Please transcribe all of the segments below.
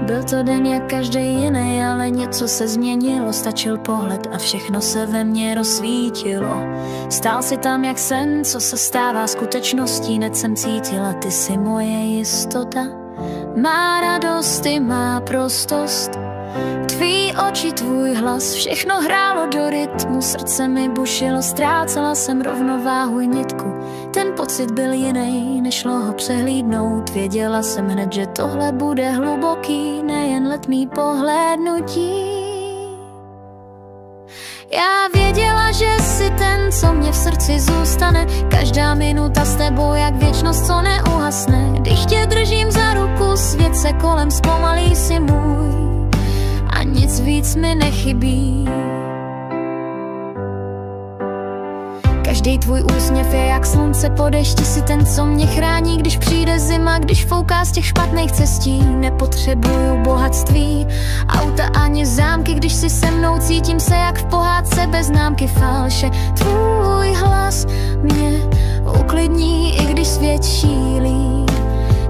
Byl to den jak každý jiný, ale něco se změnilo. Stačil pohled a všechno se ve mně rozsvítilo. Stál si tam jak sen, co se stává skutečností. Hned jsem cítila, ty jsi moje jistota. Má radost i má prostost. Tvý oči, tvůj hlas, všechno hrálo do rytmu. Srdce mi bušilo, ztrácela jsem rovnováhu i nitku. Ten pocit byl jiný, nešlo ho přehlídnout. Věděla jsem hned, že tohle bude hluboký, nejen letmý pohlédnutí. Já věděla, že jsi ten, co mě v srdci zůstane. Každá minuta s tebou jak věčnost, co neuhasne. Když tě držím za ruku, svět se kolem zpomalí, si můj a nic víc mi nechybí. Každý tvůj úsměv je jak slunce po dešti. Jsi ten, co mě chrání, když přijde zima, když fouká z těch špatných cestí. Nepotřebuju bohatství, auta ani zámky. Když jsi se mnou, cítím se jak v pohádce bez známky falše. Tvůj hlas mě uklidní, i když svět šílí.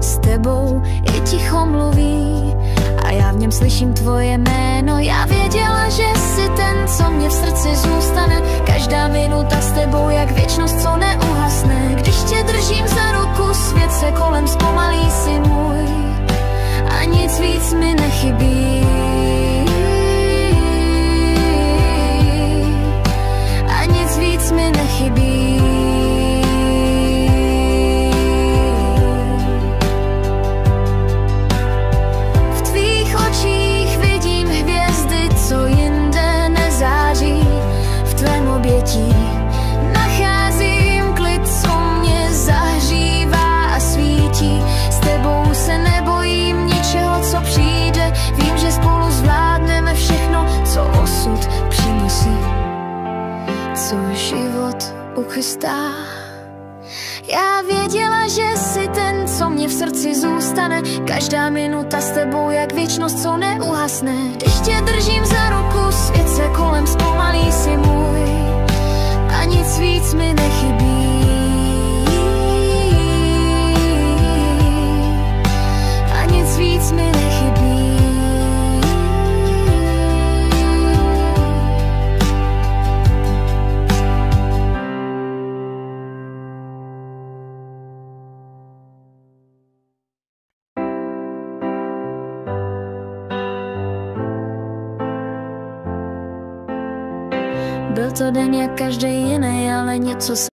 S tebou i ticho mluví a já v něm slyším tvoje jméno. Já věděla, že jsi ten, co mě v srdci zůstane. Každá minuta s tebou jak věčnost, co neuhasne. Když tě držím za ruku, svět se kolem zpomalí, si můj a nic víc mi nechybí. A nic víc mi nechybí. Nacházím klid, co mě zahřívá a svítí. S tebou se nebojím ničeho, co přijde. Vím, že spolu zvládneme všechno, co osud přinesí, co život uchystá. Já věděla, že jsi ten, co mě v srdci zůstane. Každá minuta s tebou jak věčnost, co neuhasne. Když tě držím za ruku, svět se kolem zpomalí, si můj a nic víc mi nechybí. A nic víc mi nechybí. Byl to den jak každý jiný, ale něco se